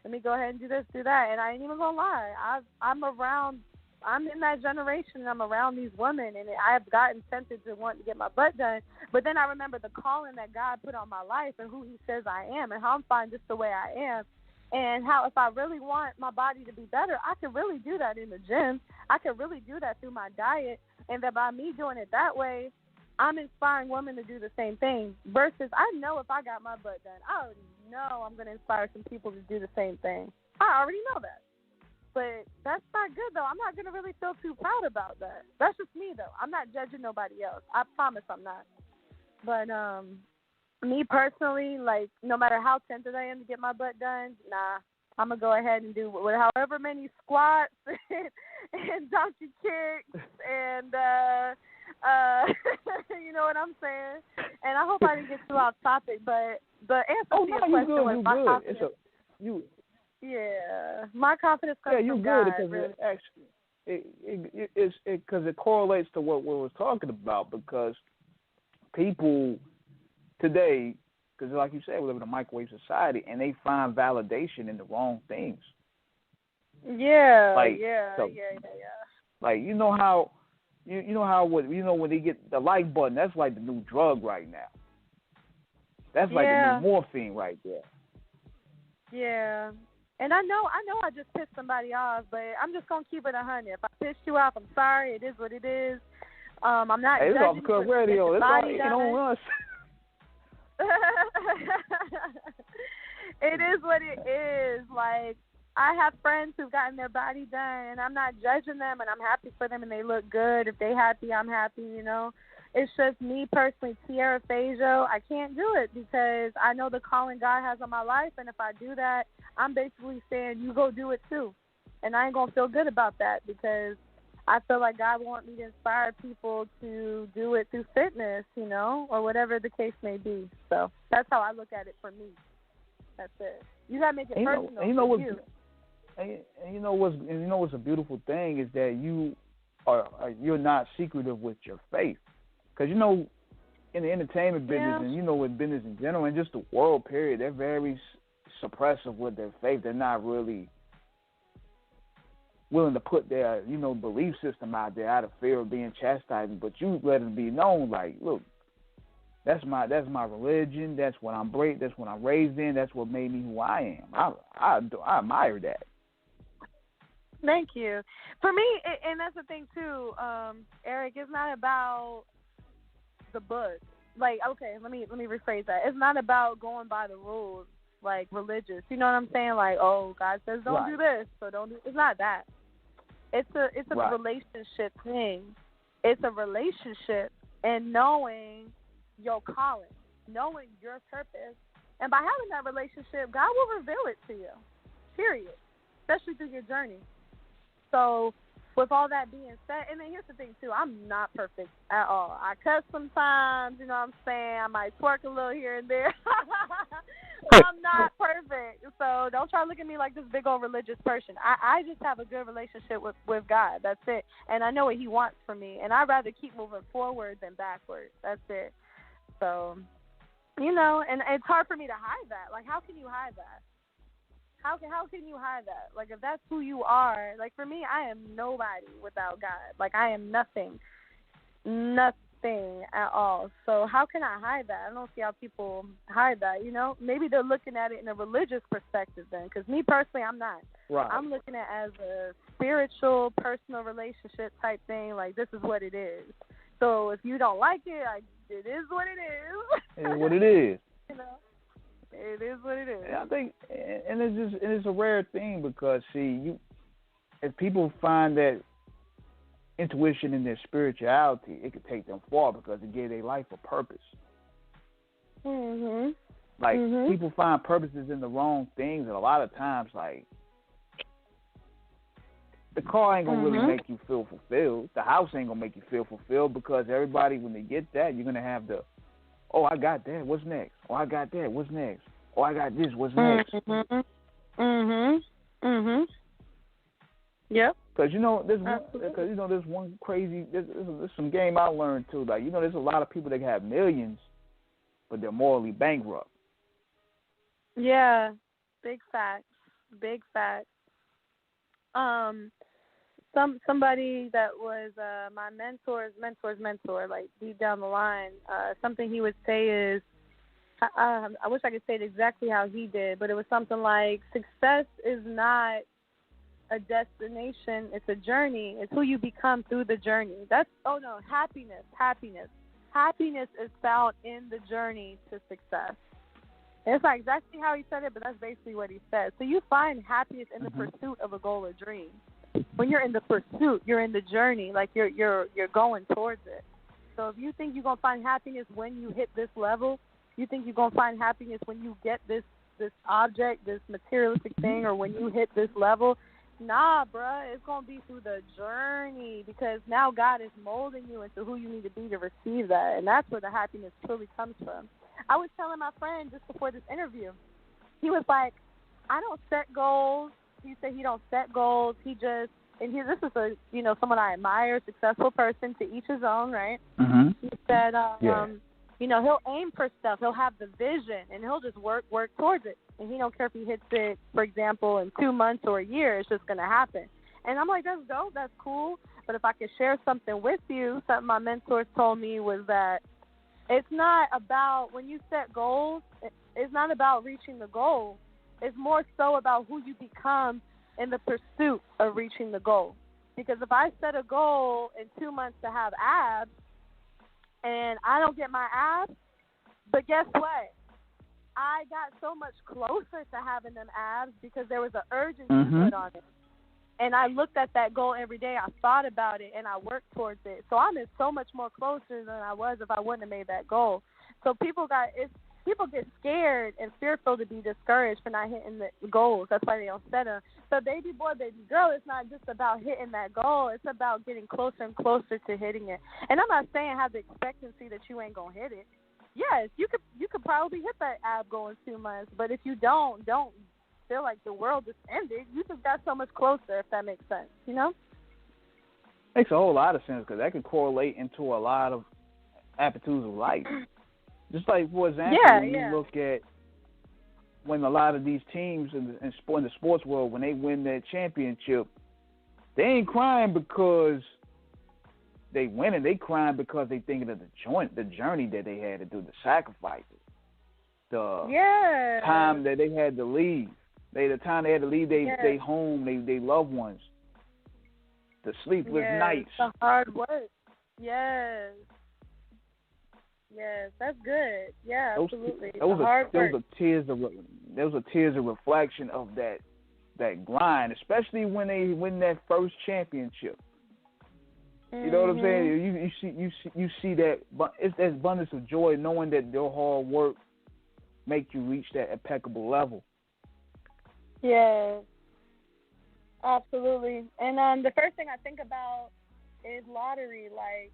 Let me go ahead and do this, do that. And I ain't even gonna lie. I'm in that generation and I'm around these women and I've gotten tempted to want to get my butt done. But then I remember the calling that God put on my life and who he says I am and how I'm fine just the way I am. And how if I really want my body to be better, I can really do that in the gym. I can really do that through my diet. And that by me doing it that way, I'm inspiring women to do the same thing. Versus, I know if I got my butt done, I already know I'm going to inspire some people to do the same thing. I already know that. But that's not good, though. I'm not going to really feel too proud about that. That's just me, though. I'm not judging nobody else. I promise I'm not. But me personally, like, no matter how tempted I am to get my butt done, nah, I'm going to go ahead and do however many squats and donkey kicks and, you know what I'm saying? And I hope I didn't get too off topic, but the answer to your question was my confidence. Yeah, my confidence comes from God. Yeah, you good because actually it correlates to what we was talking about, because people today, because like you said, we live in a microwave society, and they find validation in the wrong things. Yeah, like, yeah. Like, you know how when they get the like button, that's like the new drug right now. That's like the new morphine right there. Yeah. And I know I just pissed somebody off, but I'm just going to keep it 100. If I pissed you off, I'm sorry. It is what it is. I'm not judging. It's off the Cuff Radio. It's all you on us. It is what it is. Like, I have friends who've gotten their body done, and I'm not judging them, and I'm happy for them, and they look good. If they're happy, I'm happy, you know. It's just me personally, TIARA FEYJOO, I can't do it because I know the calling God has on my life, and if I do that, I'm basically saying, you go do it too. And I ain't going to feel good about that because I feel like God wants me to inspire people to do it through fitness, you know, or whatever the case may be. So that's how I look at it for me. That's it. You got to make it personal for you. And you know what's a beautiful thing is that you're not secretive with your faith. Because, you know, in the entertainment business and, you know, with business in general and just the world period, they're very suppressive with their faith. They're not really willing to put their, you know, belief system out there out of fear of being chastised. But you let it be known, like, look, that's my religion. That's what I'm raised in. That's what made me who I am. I admire that. Thank you. For me, and that's the thing too, Eric, it's not about the book. Like, okay, let me rephrase that. It's not about going by the rules, like religious. You know what I'm saying? Like, oh, God says don't do this, so don't do. It's not that. It's a relationship thing. It's a relationship and knowing your calling, knowing your purpose, and by having that relationship, God will reveal it to you. Period. Especially through your journey. So, with all that being said, and then here's the thing, too. I'm not perfect at all. I cuss sometimes, you know what I'm saying? I might twerk a little here and there. I'm not perfect. So, don't try to look at me like this big old religious person. I just have a good relationship with God. That's it. And I know what He wants from me. And I'd rather keep moving forward than backwards. That's it. So, you know, and it's hard for me to hide that. Like, how can you hide that? How can you hide that? Like, if that's who you are, like, for me, I am nobody without God. Like, I am nothing at all. So how can I hide that? I don't see how people hide that, you know? Maybe they're looking at it in a religious perspective then, because me personally, I'm not. Right. I'm looking at it as a spiritual, personal relationship type thing, like, this is what it is. So if you don't like it, it is what it is. It is what it is. You know? It is what it is. And I think, and it's a rare thing because, see, if people find that intuition in their spirituality, it could take them far because it gave their life a purpose. Mhm. Like, people find purposes in the wrong things, and a lot of times, like, the car ain't gonna really make you feel fulfilled. The house ain't gonna make you feel fulfilled because everybody, when they get that, you're gonna have the, oh, I got that. What's next? Oh, I got that. What's next? Oh, I got this. What's next? Yep. Because there's one crazy. There's some game I learned too. Like, you know, there's a lot of people that have millions, but they're morally bankrupt. Yeah. Big facts. Big facts. Somebody that was my mentor's mentor, like deep down the line, something he would say is, I wish I could say it exactly how he did, but it was something like, success is not a destination, it's a journey. It's who you become through the journey. Happiness. happiness is found in the journey to success. And it's not exactly how he said it, but that's basically what he said. So you find happiness in the pursuit of a goal or dream. When you're in the pursuit, you're in the journey, like you're going towards it. So if you think you're gonna find happiness when you hit this level, you think you're gonna find happiness when you get this object, this materialistic thing, or when you hit this level, nah, bruh, it's gonna be through the journey, because now God is molding you into who you need to be to receive that, and that's where the happiness truly comes from. I was telling my friend just before this interview, he was like, I don't set goals. He said he don't set goals. He just, and this is a, someone I admire, a successful person, to each his own, right? Mm-hmm. He said, he'll aim for stuff. He'll have the vision, and he'll just work towards it. And he don't care if he hits it, for example, in 2 months or a year. It's just going to happen. And I'm like, that's dope. That's cool. But if I could share something with you, something my mentors told me was that it's not about, when you set goals, it's not about reaching the goal. It's more so about who you become in the pursuit of reaching the goal. Because if I set a goal in 2 months to have abs, and I don't get my abs, but guess what? I got so much closer to having them abs because there was an urgency put on it. And I looked at that goal every day. I thought about it, and I worked towards it. So I'm so much more closer than I was if I wouldn't have made that goal. So people get scared and fearful to be discouraged for not hitting the goals. That's why they don't set them. So baby boy, baby girl, it's not just about hitting that goal. It's about getting closer and closer to hitting it. And I'm not saying have the expectancy that you ain't going to hit it. Yes, you could probably hit that ab goal in 2 months. But if you don't feel like the world just ended, you just got so much closer, if that makes sense, Makes a whole lot of sense, because that can correlate into a lot of attitudes of life. Just like, for example, you look at when a lot of these teams in the sports world, when they win that championship, they ain't crying because they winning. They crying because they thinking of the journey that they had to do, the sacrifices, the time that they had to leave. The time they had to leave their home, they loved ones, the sleepless nights, the hard work. Yes, that's good. Yeah, absolutely. Those are tears of reflection of that grind, especially when they win that first championship. You know what I'm saying? You see that, but it's that abundance of joy knowing that your hard work make you reach that impeccable level. Yes, absolutely. And the first thing I think about is lottery. Like,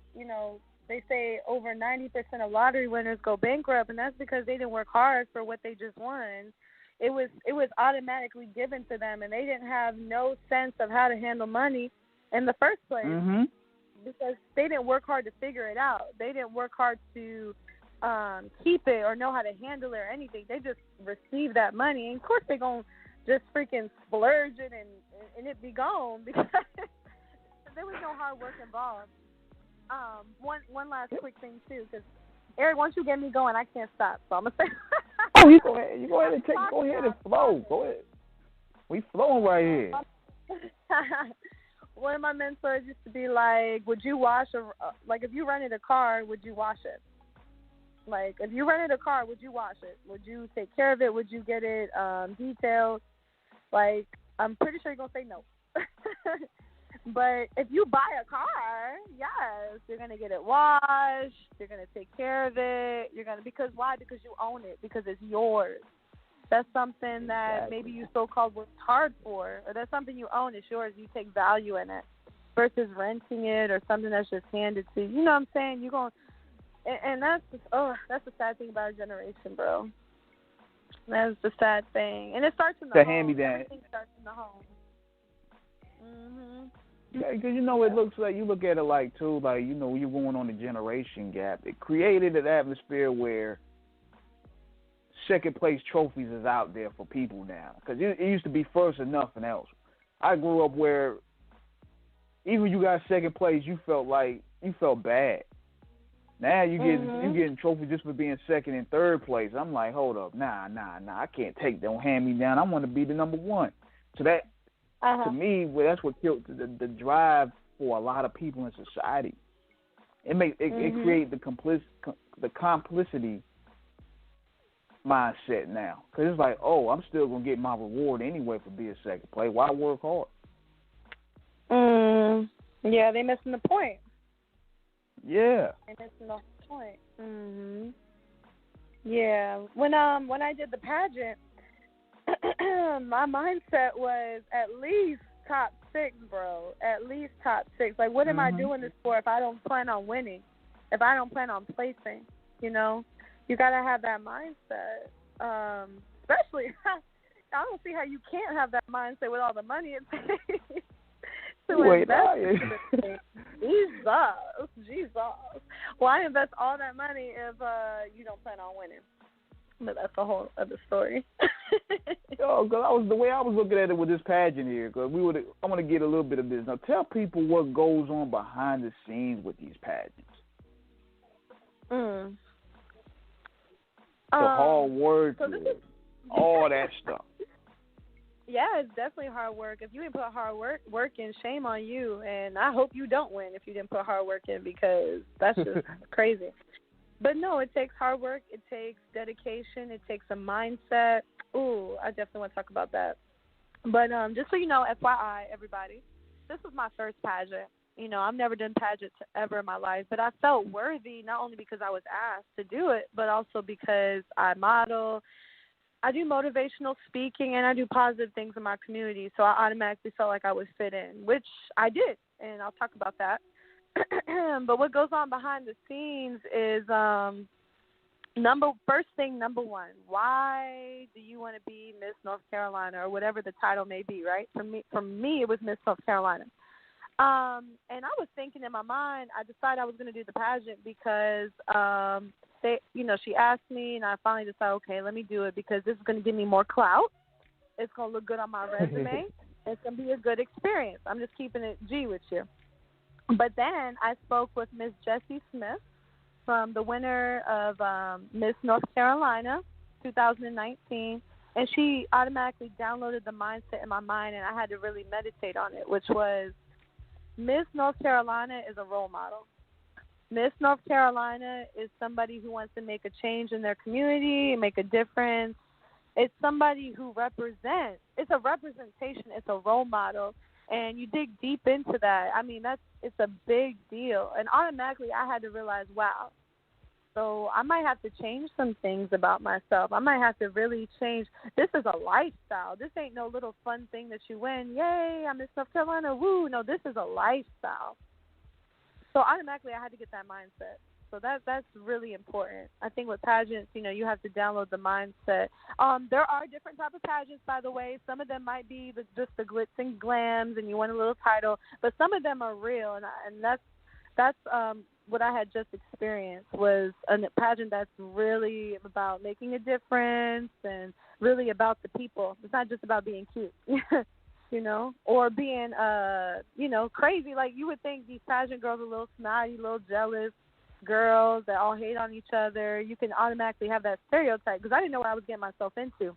they say over 90% of lottery winners go bankrupt, and that's because they didn't work hard for what they just won. It was automatically given to them, and they didn't have no sense of how to handle money in the first place because they didn't work hard to figure it out. They didn't work hard to keep it or know how to handle it or anything. They just received that money, and of course they're going to just freaking splurge it and it be gone because there was no hard work involved. One last quick thing too, because Eric, once you get me going, I can't stop. So I'm gonna say. You go ahead and flow. Go ahead. We flowing right here. One of my mentors used to be like, "Would you wash if you rented a car, would you wash it? Like, if you rented a car, would you wash it? Would you take care of it? Would you get it detailed? Like, I'm pretty sure you're going to say no. But if you buy a car, yes, you're going to get it washed. You're going to take care of it. Because why? Because you own it. Because it's yours. That's something that maybe you so-called worked hard for. Or that's something you own. It's yours. You take value in it. Versus renting it or something that's just handed to you. You know what I'm saying? You're going... And that's the sad thing about our generation, bro. That's the sad thing. And it starts in the home. Hand-me-down. Everything starts in the home. Yeah, because, it looks like, you look at it like, too, like, you're going on the generation gap. It created an atmosphere where second-place trophies is out there for people now. Because it used to be first and nothing else. I grew up where even when you got second place, you felt bad. Now you getting trophies just for being second and third place. I'm like, hold up, nah, I can't take that. Don't hand me down. I want to be the number one. So that, to me, that's what killed the drive for a lot of people in society. It create the complicity mindset now, because it's like, oh, I'm still gonna get my reward anyway for being second place. Why work hard? Yeah, they missing the point. Yeah. They missing the point. Yeah. When I did the pageant, my mindset was at least top 6, bro. At least top 6. Like, what am I doing this for if I don't plan on winning? If I don't plan on placing, you know? You got to have that mindset. Especially, I don't see how you can't have that mindset with all the money it takes to invest. Jesus. Why invest all that money if you don't plan on winning? But that's a whole other story. Cause the way I was looking at it with this pageant here, because I want to get a little bit of this. Now, tell people what goes on behind the scenes with these pageants. The hard work, all that stuff. Yeah, it's definitely hard work. If you didn't put hard work in, shame on you. And I hope you don't win if you didn't put hard work in, because that's just crazy. But no, it takes hard work. It takes dedication. It takes a mindset. Ooh, I definitely want to talk about that. But just so you know, FYI, everybody, this was my first pageant. You know, I've never done pageants ever in my life, but I felt worthy not only because I was asked to do it, but also because I model, I do motivational speaking, and I do positive things in my community. So I automatically felt like I would fit in, which I did, and I'll talk about that. But what goes on behind the scenes is number one, why do you want to be Miss North Carolina, or whatever the title may be, right? For me, it was Miss North Carolina. And I was thinking in my mind, I decided I was going to do the pageant because she asked me, and I finally decided, okay, let me do it because this is going to give me more clout. It's going to look good on my resume. It's going to be a good experience. I'm just keeping it G with you. But then I spoke with Miss Jessie Smith, from the winner of Miss North Carolina 2019, and she automatically downloaded the mindset in my mind, and I had to really meditate on it, which was Miss North Carolina is a role model. Miss North Carolina is somebody who wants to make a change in their community and make a difference. It's somebody who represents. It's a representation. It's a role model. And you dig deep into that. I mean, it's a big deal. And automatically I had to realize, wow, so I might have to change some things about myself. I might have to really change. This is a lifestyle. This ain't no little fun thing that you win. Yay, I'm Miss North Carolina. Woo. No, this is a lifestyle. So automatically I had to get that mindset. So that's really important. I think with pageants, you have to download the mindset. There are different type of pageants, by the way. Some of them might be just the glitz and glams, and you win a little title. But some of them are real, and that's what I had just experienced, was a pageant that's really about making a difference and really about the people. It's not just about being cute, or being, crazy. Like, you would think these pageant girls are a little snotty, a little jealous girls that all hate on each other. You can automatically have that stereotype, because I didn't know what I was getting myself into.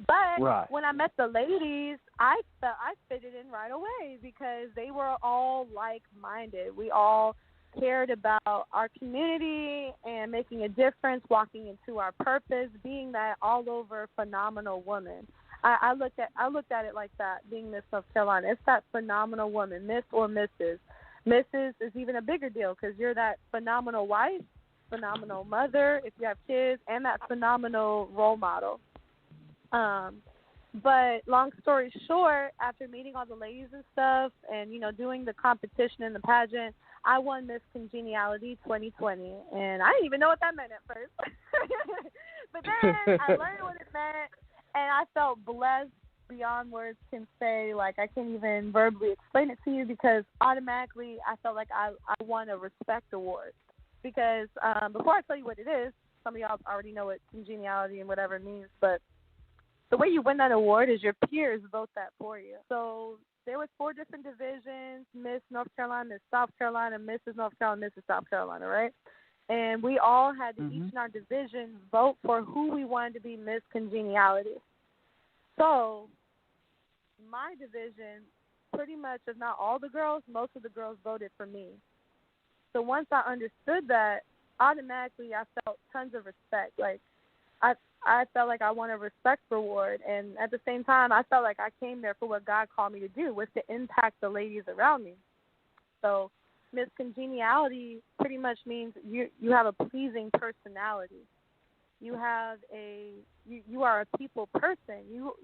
But when I met the ladies, I felt I fitted in right away, because they were all like-minded. We all cared about our community and making a difference, walking into our purpose, being that all-over phenomenal woman. I looked at it like that, being Miss North Carolina. It's that phenomenal woman, Miss or Mrs. Mrs. is even a bigger deal, because you're that phenomenal wife, phenomenal mother if you have kids, and that phenomenal role model. But long story short, after meeting all the ladies and stuff and, doing the competition in the pageant, I won Miss Congeniality 2020. And I didn't even know what that meant at first. But then I learned what it meant, and I felt blessed beyond words can say. Like, I can't even verbally explain it to you, because automatically I felt like I won a respect award. Because before I tell you what it is, some of y'all already know what congeniality and whatever it means, but the way you win that award is your peers vote that for you. So there was 4 different divisions: Miss North Carolina, Miss South Carolina, Mrs. North Carolina, Mrs. South Carolina, right? And we all had to, each in our division, vote for who we wanted to be Miss Congeniality. So my division, pretty much, if not all the girls, most of the girls voted for me. So once I understood that, automatically I felt tons of respect. Like, I felt like I won a respect reward, and at the same time, I felt like I came there for what God called me to do, was to impact the ladies around me. So Miss Congeniality pretty much means you have a pleasing personality. You have you are a people person.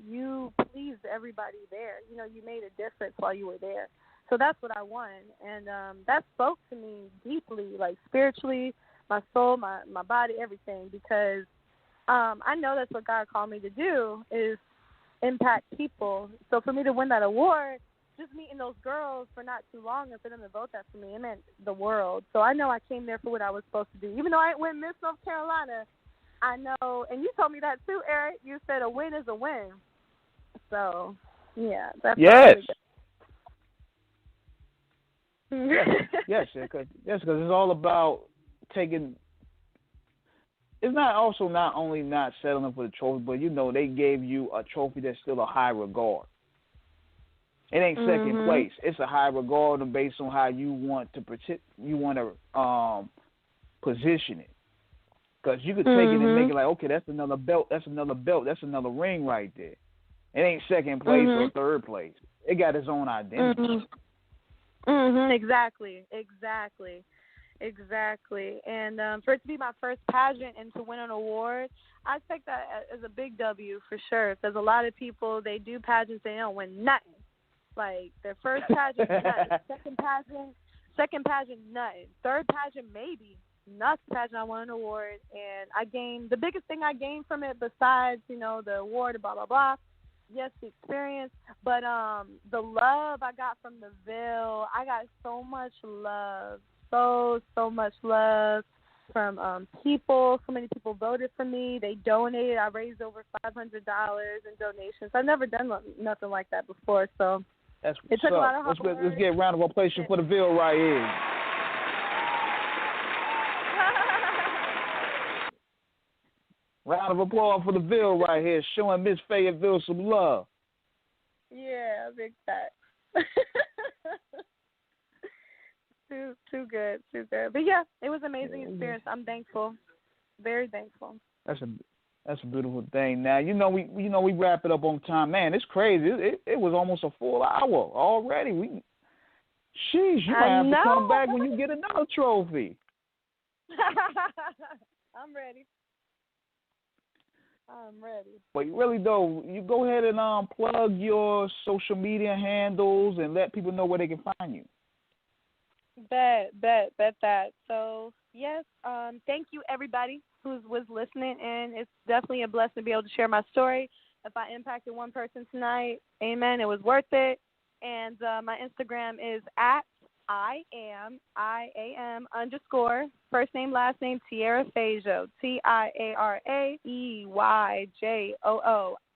You pleased everybody there. You know, you made a difference while you were there. So that's what I won, and that spoke to me deeply, like spiritually, my soul, my body, everything, because I know that's what God called me to do, is impact people. So for me to win that award, just meeting those girls for not too long and for them to vote that for me, it meant the world. So I know I came there for what I was supposed to do. Even though I ain't win Miss North Carolina, I know, and you told me that too, Eric. You said a win is a win. So, yeah, that's yes. Really good. yes, because it's all about taking. It's not only not settling for the trophy, but you know they gave you a trophy that's still a high regard. It ain't second place. It's a high regard based on how you want to position it. Because you could take it and make it like, okay, that's another belt, that's another ring right there. It ain't second place or third place. It got its own identity. Exactly. And for it to be my first pageant and to win an award, I take that as a big W for sure. Because a lot of people, they do pageants, they don't win nothing. Like, their first pageant, nothing. Second pageant, nothing. Third pageant, maybe. Next pageant, I won an award. And the biggest thing I gained from it, besides, you know, the award, blah, blah, blah, yes, the experience, but the love I got from the Ville, I got so much love. So much love from people. So many people voted for me. They donated. I raised over $500 in donations. I've never done nothing like that before, so it took a lot of hard work. Let's get a round of applause for the Ville right here. Round of applause for the Ville right here, showing Miss Fayetteville some love. Yeah, big facts. Too good. But yeah, it was an amazing experience. I'm thankful, very thankful. That's a beautiful thing. Now we wrap it up on time. Man, it's crazy. It was almost a full hour already. You might have to come back when you get another trophy. I'm ready. But really though, you go ahead and plug your social media handles and let people know where they can find you. Bet that. So, yes, thank you, everybody who was listening, and it's definitely a blessing to be able to share my story. If I impacted one person tonight, amen, it was worth it. And my Instagram is @IAM _ first name, last name, TIARA FEYJOO, TIARAEYJOO,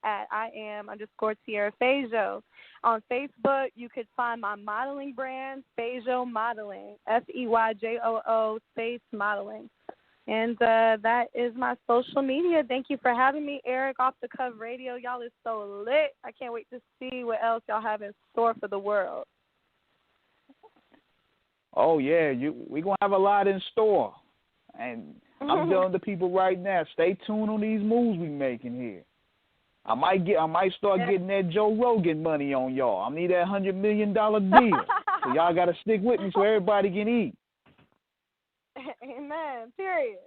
@IAM _ TIARA FEYJOO. On Facebook, you could find my modeling brand, Feyjoo Modeling, FEYJOO space modeling. And that is my social media. Thank you for having me, Eric, Off the Cuff Radio. Y'all is so lit. I can't wait to see what else y'all have in store for the world. Oh, yeah, we're going to have a lot in store. And I'm telling the people right now, stay tuned on these moves we making here. I might start getting that Joe Rogan money on y'all. I need that $100 million deal. So y'all got to stick with me so everybody can eat. Amen. Period.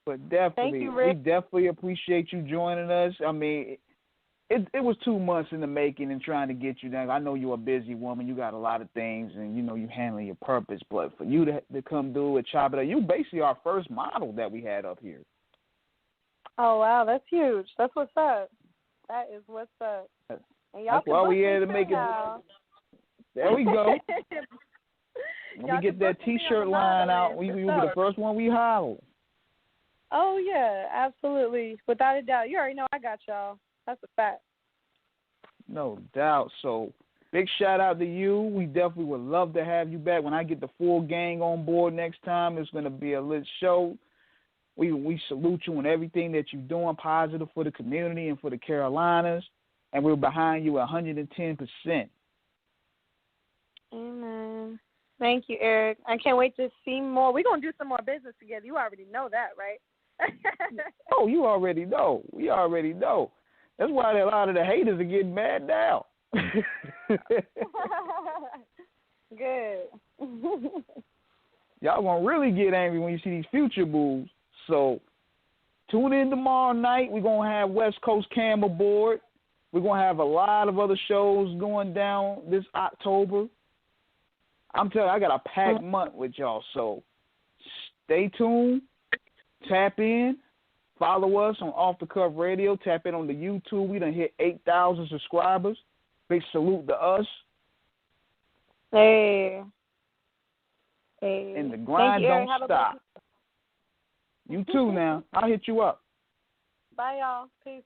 But definitely, thank you, Rick. We definitely appreciate you joining us. I mean, it was 2 months in the making and trying to get you down. I know you're a busy woman. You got a lot of things, and you know you handling your purpose. But for you to come do it, chop it up, you basically our first model that we had up here. Oh wow, that's huge. That's what's up. That is what's up. And y'all that's why we had to make it. There we go. When we get that T-shirt line out, we will be the first one we holler. Oh yeah, absolutely, without a doubt. You already know I got y'all. That's a fact. No doubt. So big shout out to you. We definitely would love to have you back. When I get the full gang on board next time, it's going to be a lit show. We salute you on everything that you're doing positive for the community and for the Carolinas, and we're behind you 110%. Amen. Thank you, Eric. I can't wait to see more. We're going to do some more business together. You already know that, right? Oh, you already know. We already know. That's why a lot of the haters are getting mad now. Good. Y'all gonna really get angry when you see these future moves. So tune in tomorrow night. We're gonna have West Coast Cam aboard. We're gonna have a lot of other shows going down this October. I'm telling you, I got a packed month with y'all. So stay tuned. Tap in. Follow us on Off the Cuff Radio. Tap in on the YouTube. We done hit 8,000 subscribers. Big salute to us. Hey. And the grind don't stop. You too now. I'll hit you up. Bye, y'all. Peace.